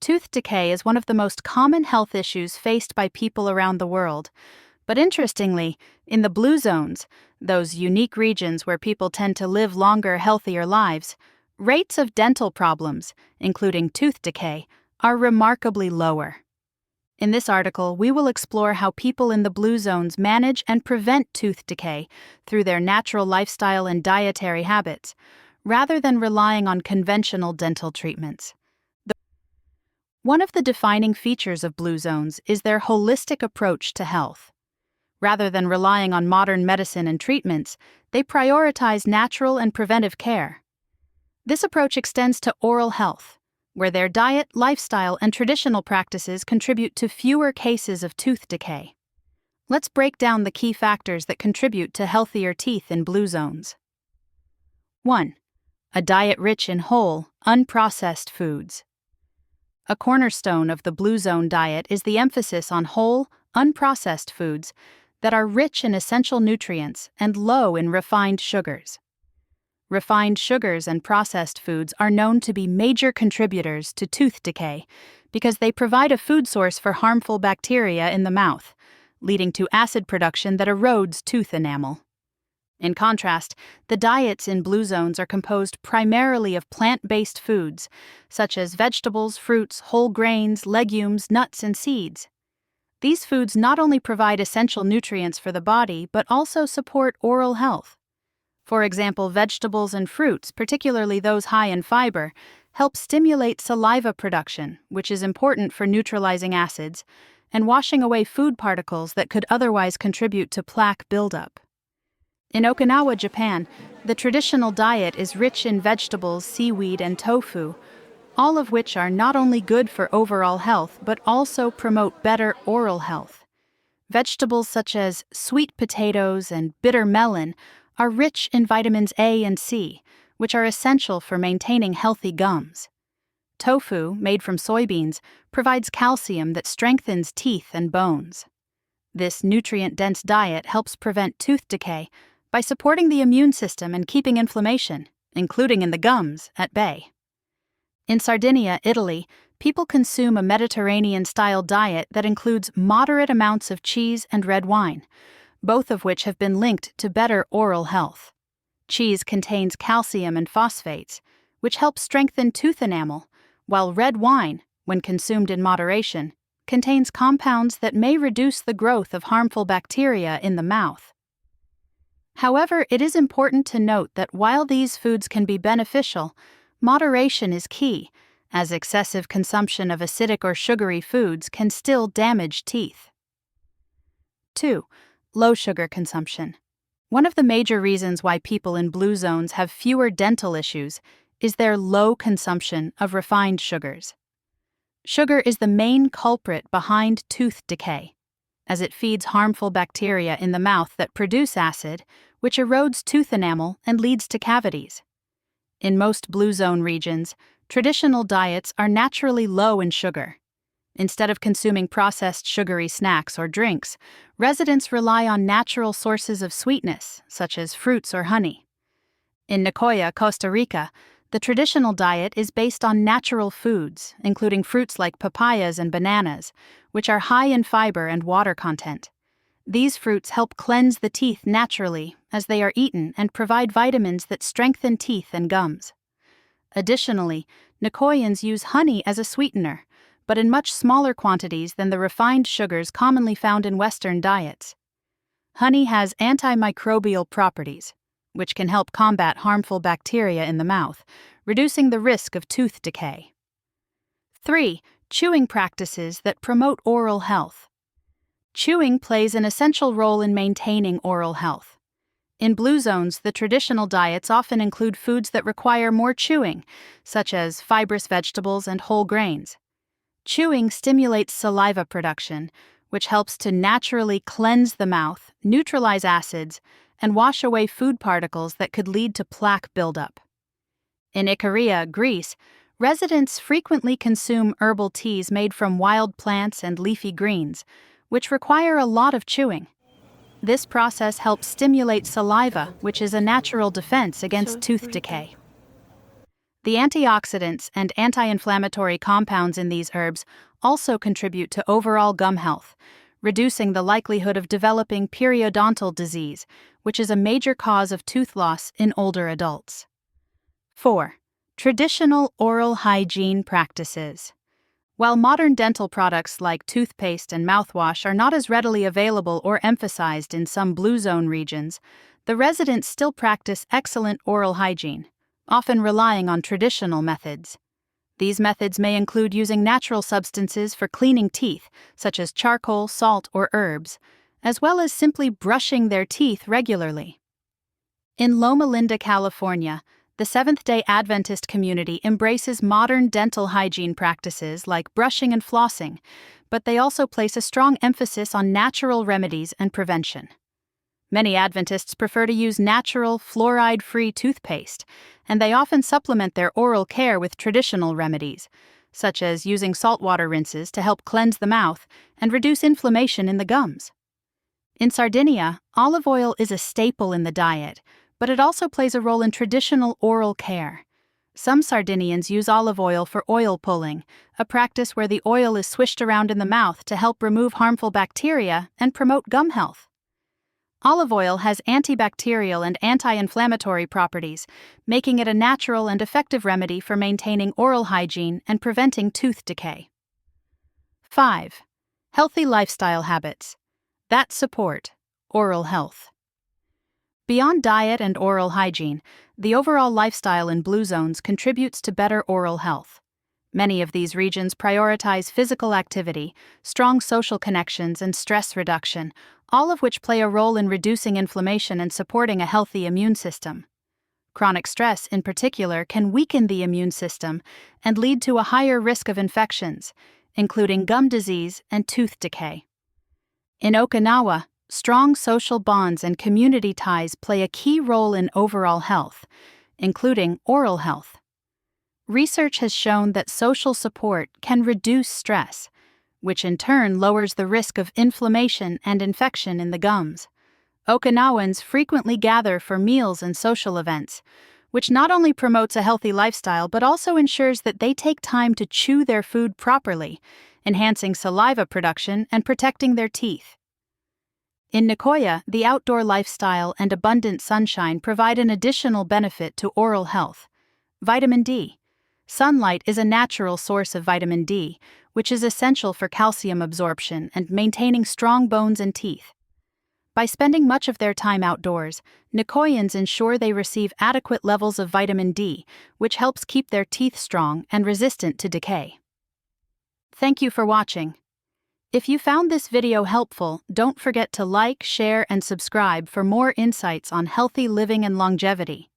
Tooth decay is one of the most common health issues faced by people around the world. But interestingly, in the blue zones, those unique regions where people tend to live longer, healthier lives, rates of dental problems, including tooth decay, are remarkably lower. In this article, we will explore how people in the blue zones manage and prevent tooth decay through their natural lifestyle and dietary habits, rather than relying on conventional dental treatments. One of the defining features of blue zones is their holistic approach to health. Rather than relying on modern medicine and treatments, they prioritize natural and preventive care. This approach extends to oral health, where their diet, lifestyle, and traditional practices contribute to fewer cases of tooth decay. Let's break down the key factors that contribute to healthier teeth in blue zones. 1. A diet rich in whole, unprocessed foods. A cornerstone of the blue zone diet is the emphasis on whole, unprocessed foods that are rich in essential nutrients and low in refined sugars. Refined sugars and processed foods are known to be major contributors to tooth decay because they provide a food source for harmful bacteria in the mouth, leading to acid production that erodes tooth enamel. In contrast, the diets in blue zones are composed primarily of plant-based foods, such as vegetables, fruits, whole grains, legumes, nuts, and seeds. These foods not only provide essential nutrients for the body, but also support oral health. For example, vegetables and fruits, particularly those high in fiber, help stimulate saliva production, which is important for neutralizing acids, and washing away food particles that could otherwise contribute to plaque buildup. In Okinawa, Japan, the traditional diet is rich in vegetables, seaweed, and tofu, all of which are not only good for overall health but also promote better oral health. Vegetables such as sweet potatoes and bitter melon are rich in vitamins A and C, which are essential for maintaining healthy gums. Tofu, made from soybeans, provides calcium that strengthens teeth and bones. This nutrient-dense diet helps prevent tooth decay by supporting the immune system and keeping inflammation, including in the gums, at bay. In Sardinia, Italy, people consume a Mediterranean-style diet that includes moderate amounts of cheese and red wine, both of which have been linked to better oral health. Cheese contains calcium and phosphates, which help strengthen tooth enamel, while red wine, when consumed in moderation, contains compounds that may reduce the growth of harmful bacteria in the mouth. However, it is important to note that while these foods can be beneficial, moderation is key, as excessive consumption of acidic or sugary foods can still damage teeth. 2. Low sugar consumption. One of the major reasons why people in blue zones have fewer dental issues is their low consumption of refined sugars. Sugar is the main culprit behind tooth decay, as it feeds harmful bacteria in the mouth that produce acid, which erodes tooth enamel and leads to cavities. In most blue zone regions, traditional diets are naturally low in sugar. Instead of consuming processed sugary snacks or drinks, residents rely on natural sources of sweetness, such as fruits or honey. In Nicoya, Costa Rica, the traditional diet is based on natural foods, including fruits like papayas and bananas, which are high in fiber and water content. These fruits help cleanse the teeth naturally as they are eaten and provide vitamins that strengthen teeth and gums. Additionally, Nicoyans use honey as a sweetener, but in much smaller quantities than the refined sugars commonly found in Western diets. Honey has antimicrobial properties, which can help combat harmful bacteria in the mouth, reducing the risk of tooth decay. 3. Chewing practices that promote oral health. Chewing plays an essential role in maintaining oral health. In blue zones, the traditional diets often include foods that require more chewing, such as fibrous vegetables and whole grains. Chewing stimulates saliva production, which helps to naturally cleanse the mouth, neutralize acids, and wash away food particles that could lead to plaque buildup. In Ikaria, Greece, residents frequently consume herbal teas made from wild plants and leafy greens, which require a lot of chewing. This process helps stimulate saliva, which is a natural defense against tooth decay. The antioxidants and anti-inflammatory compounds in these herbs also contribute to overall gum health, reducing the likelihood of developing periodontal disease, which is a major cause of tooth loss in older adults. 4. Traditional oral hygiene practices. While modern dental products like toothpaste and mouthwash are not as readily available or emphasized in some blue zone regions, the residents still practice excellent oral hygiene, often relying on traditional methods. These methods may include using natural substances for cleaning teeth, such as charcoal, salt, or herbs, as well as simply brushing their teeth regularly. In Loma Linda, California, the Seventh-day Adventist community embraces modern dental hygiene practices like brushing and flossing, but they also place a strong emphasis on natural remedies and prevention. Many Adventists prefer to use natural, fluoride-free toothpaste, and they often supplement their oral care with traditional remedies, such as using saltwater rinses to help cleanse the mouth and reduce inflammation in the gums. In Sardinia, olive oil is a staple in the diet, but it also plays a role in traditional oral care. Some Sardinians use olive oil for oil pulling, a practice where the oil is swished around in the mouth to help remove harmful bacteria and promote gum health. Olive oil has antibacterial and anti-inflammatory properties, making it a natural and effective remedy for maintaining oral hygiene and preventing tooth decay. 5. Healthy lifestyle habits that support oral health. Beyond diet and oral hygiene, the overall lifestyle in blue zones contributes to better oral health. Many of these regions prioritize physical activity, strong social connections, and stress reduction, all of which play a role in reducing inflammation and supporting a healthy immune system. Chronic stress, in particular, can weaken the immune system and lead to a higher risk of infections, including gum disease and tooth decay. In Okinawa, strong social bonds and community ties play a key role in overall health, including oral health. Research has shown that social support can reduce stress, which in turn lowers the risk of inflammation and infection in the gums. Okinawans frequently gather for meals and social events, which not only promotes a healthy lifestyle but also ensures that they take time to chew their food properly, enhancing saliva production and protecting their teeth. In Nicoya, the outdoor lifestyle and abundant sunshine provide an additional benefit to oral health. Vitamin D. Sunlight is a natural source of vitamin D, which is essential for calcium absorption and maintaining strong bones and teeth. By spending much of their time outdoors, Nicoyans ensure they receive adequate levels of vitamin D, which helps keep their teeth strong and resistant to decay. Thank you for watching. If you found this video helpful, don't forget to like, share, and subscribe for more insights on healthy living and longevity.